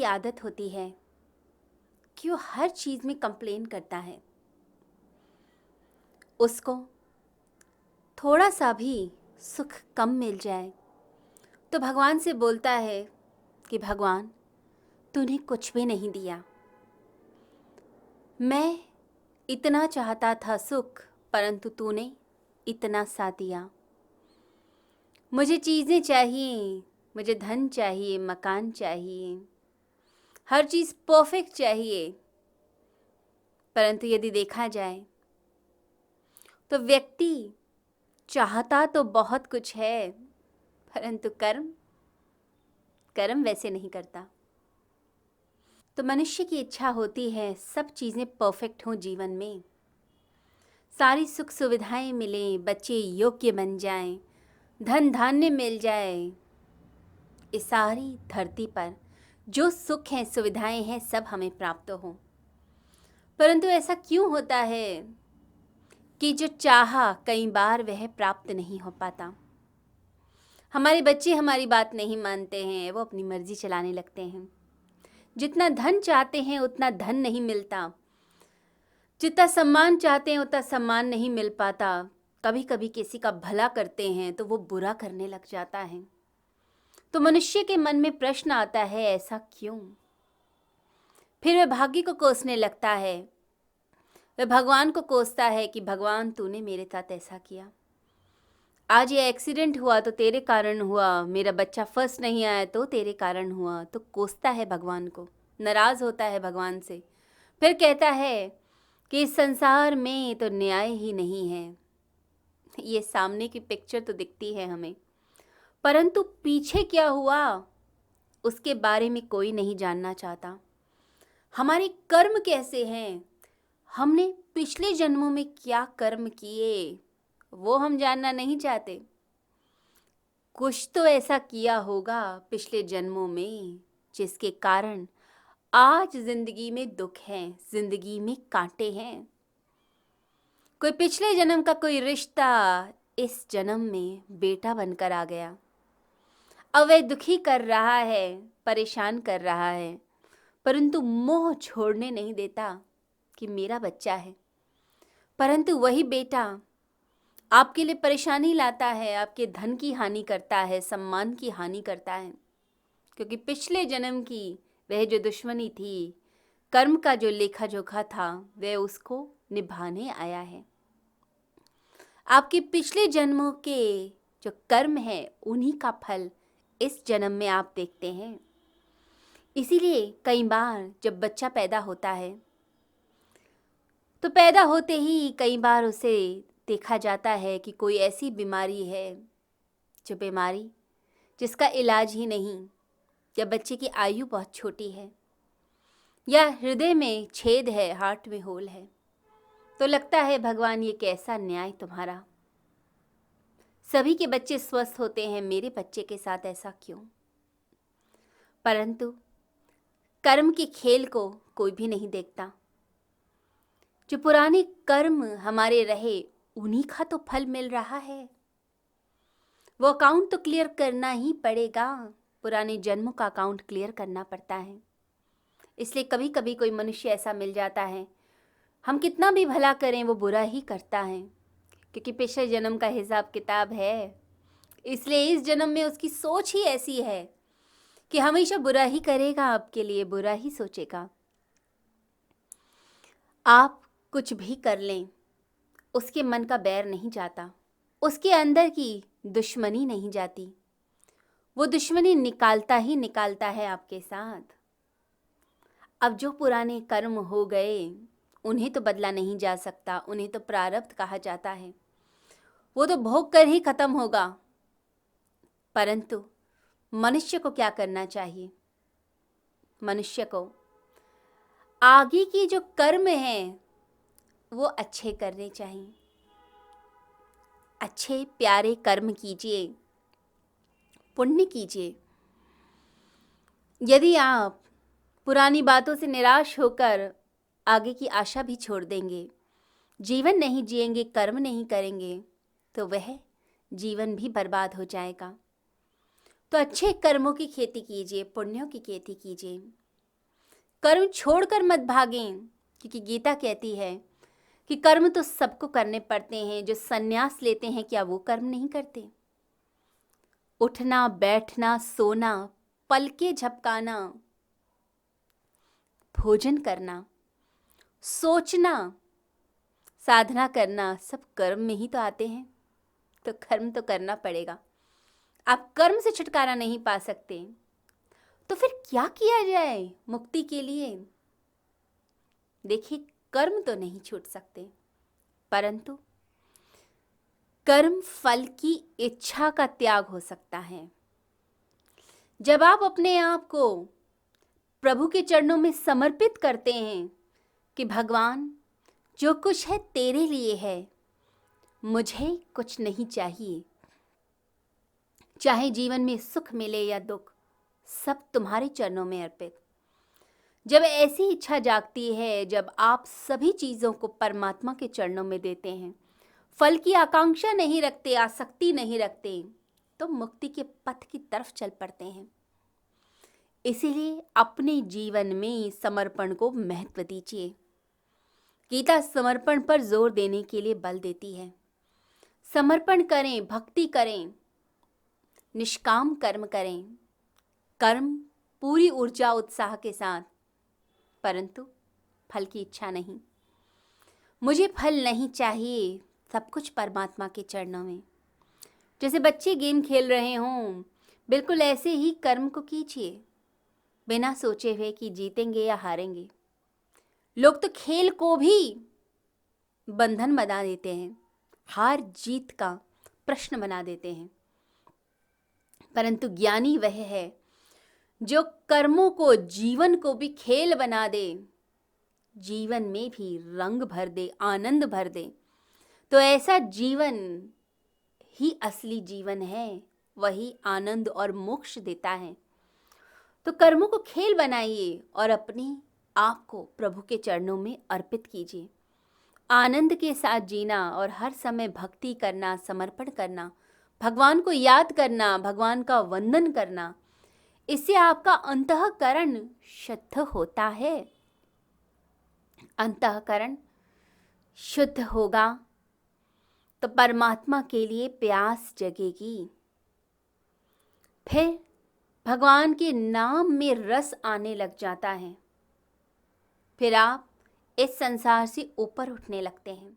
आदत होती है कि वो हर चीज़ में कंप्लेन करता है। उसको थोड़ा सा भी सुख कम मिल जाए तो भगवान से बोलता है कि भगवान तूने कुछ भी नहीं दिया। मैं इतना चाहता था सुख, परंतु तूने इतना सा दिया। मुझे चीज़ें चाहिए, मुझे धन चाहिए, मकान चाहिए, हर चीज़ परफेक्ट चाहिए। परंतु यदि देखा जाए तो व्यक्ति चाहता तो बहुत कुछ है, परंतु कर्म वैसे नहीं करता। तो मनुष्य की इच्छा होती है सब चीज़ें परफेक्ट हों जीवन में, सारी सुख सुविधाएं मिलें, बच्चे योग्य बन जाएं, धन धान्य मिल जाए। इस सारी धरती पर जो सुख हैं, सुविधाएं हैं, सब हमें प्राप्त हों। परंतु ऐसा क्यों होता है कि जो चाहा कई बार वह प्राप्त नहीं हो पाता। हमारे बच्चे हमारी बात नहीं मानते हैं, वो अपनी मर्जी चलाने लगते हैं। जितना धन चाहते हैं उतना धन नहीं मिलता, जितना सम्मान चाहते हैं उतना सम्मान नहीं मिल पाता। कभी कभी किसी का भला करते हैं तो वो बुरा करने लग जाता है। तो मनुष्य के मन में प्रश्न आता है, ऐसा क्यों? फिर वह भाग्य को कोसने लगता है, वह भगवान को कोसता है कि भगवान तूने मेरे साथ ऐसा किया, आज ये एक्सीडेंट हुआ तो तेरे कारण हुआ, मेरा बच्चा फर्स्ट नहीं आया तो तेरे कारण हुआ। तो कोसता है भगवान को, नाराज़ होता है भगवान से। फिर कहता है कि इस संसार में तो न्याय ही नहीं है। ये सामने की पिक्चर तो दिखती है हमें, परंतु पीछे क्या हुआ उसके बारे में कोई नहीं जानना चाहता। हमारे कर्म कैसे हैं, हमने पिछले जन्मों में क्या कर्म किए, वो हम जानना नहीं चाहते। कुछ तो ऐसा किया होगा पिछले जन्मों में जिसके कारण आज जिंदगी में दुख है, जिंदगी में कांटे हैं। कोई पिछले जन्म का कोई रिश्ता इस जन्म में बेटा बनकर आ गया। अब वह दुखी कर रहा है, परेशान कर रहा है, परंतु मोह छोड़ने नहीं देता कि मेरा बच्चा है। परंतु वही बेटा आपके लिए परेशानी लाता है, आपके धन की हानि करता है, सम्मान की हानि करता है, क्योंकि पिछले जन्म की वह जो दुश्मनी थी, कर्म का जो लेखा जोखा था, वह उसको निभाने आया है। आपके पिछले जन्मों के जो कर्म है उन्हीं का फल इस जन्म में आप देखते हैं। इसीलिए कई बार जब बच्चा पैदा होता है तो पैदा होते ही कई बार उसे देखा जाता है कि कोई ऐसी बीमारी है, जो बीमारी जिसका इलाज ही नहीं, या बच्चे की आयु बहुत छोटी है, या हृदय में छेद है, हार्ट में होल है। तो लगता है भगवान ये कैसा न्याय तुम्हारा, सभी के बच्चे स्वस्थ होते हैं, मेरे बच्चे के साथ ऐसा क्यों? परंतु कर्म के खेल को कोई भी नहीं देखता। जो पुराने कर्म हमारे रहे उन्हीं का तो फल मिल रहा है, वो अकाउंट तो क्लियर करना ही पड़ेगा। पुराने जन्मों का अकाउंट क्लियर करना पड़ता है। इसलिए कभी कभी कोई मनुष्य ऐसा मिल जाता है, हम कितना भी भला करें वो बुरा ही करता है, क्योंकि पिछले जन्म का हिसाब किताब है। इसलिए इस जन्म में उसकी सोच ही ऐसी है कि हमेशा बुरा ही करेगा, आपके लिए बुरा ही सोचेगा। आप कुछ भी कर लें, उसके मन का बैर नहीं जाता, उसके अंदर की दुश्मनी नहीं जाती। वो दुश्मनी निकालता ही निकालता है आपके साथ। अब जो पुराने कर्म हो गए उन्हें तो बदला नहीं जा सकता, उन्हें तो प्रारब्ध कहा जाता है, वो तो भोग कर ही खत्म होगा। परंतु मनुष्य को क्या करना चाहिए? मनुष्य को आगे की जो कर्म हैं वो अच्छे करने चाहिए। अच्छे प्यारे कर्म कीजिए, पुण्य कीजिए। यदि आप पुरानी बातों से निराश होकर आगे की आशा भी छोड़ देंगे, जीवन नहीं जिएंगे, कर्म नहीं करेंगे, तो वह जीवन भी बर्बाद हो जाएगा। तो अच्छे कर्मों की खेती कीजिए, पुण्यों की खेती कीजिए। कर्म छोड़कर मत भागें, क्योंकि गीता कहती है कि कर्म तो सबको करने पड़ते हैं। जो संन्यास लेते हैं क्या वो कर्म नहीं करते? उठना, बैठना, सोना, पलके झपकाना, भोजन करना, सोचना, साधना करना, सब कर्म में ही तो आते हैं। तो कर्म तो करना पड़ेगा। आप कर्म से छुटकारा नहीं पा सकते, तो फिर क्या किया जाए मुक्ति के लिए? देखिए, कर्म तो नहीं छूट सकते, परंतु कर्म फल की इच्छा का त्याग हो सकता है। जब आप अपने आप को प्रभु के चरणों में समर्पित करते हैं कि भगवान, जो कुछ है तेरे लिए है, मुझे कुछ नहीं चाहिए, चाहे जीवन में सुख मिले या दुख, सब तुम्हारे चरणों में अर्पित। जब ऐसी इच्छा जागती है, जब आप सभी चीज़ों को परमात्मा के चरणों में देते हैं, फल की आकांक्षा नहीं रखते, आसक्ति नहीं रखते, तो मुक्ति के पथ की तरफ चल पड़ते हैं। इसीलिए अपने जीवन में समर्पण को महत्व दीजिए। गीता समर्पण पर जोर देने के लिए बल देती है। समर्पण करें, भक्ति करें, निष्काम कर्म करें, कर्म पूरी ऊर्जा उत्साह के साथ, परंतु फल की इच्छा नहीं। मुझे फल नहीं चाहिए, सब कुछ परमात्मा के चरणों में। जैसे बच्चे गेम खेल रहे हों, बिल्कुल ऐसे ही कर्म को कीजिए, बिना सोचे हुए कि जीतेंगे या हारेंगे। लोग तो खेल को भी बंधन बना देते हैं, हार जीत का प्रश्न बना देते हैं, परंतु ज्ञानी वह है जो कर्मों को, जीवन को भी खेल बना दे, जीवन में भी रंग भर दे, आनंद भर दे। तो ऐसा जीवन ही असली जीवन है, वही आनंद और मोक्ष देता है। तो कर्मों को खेल बनाइए और अपने आप को प्रभु के चरणों में अर्पित कीजिए। आनंद के साथ जीना और हर समय भक्ति करना, समर्पण करना, भगवान को याद करना, भगवान का वंदन करना, इससे आपका अंतःकरण शुद्ध होता है। अंतःकरण शुद्ध होगा तो परमात्मा के लिए प्यास जगेगी। फिर भगवान के नाम में रस आने लग जाता है। फिर आप इस संसार से ऊपर उठने लगते हैं।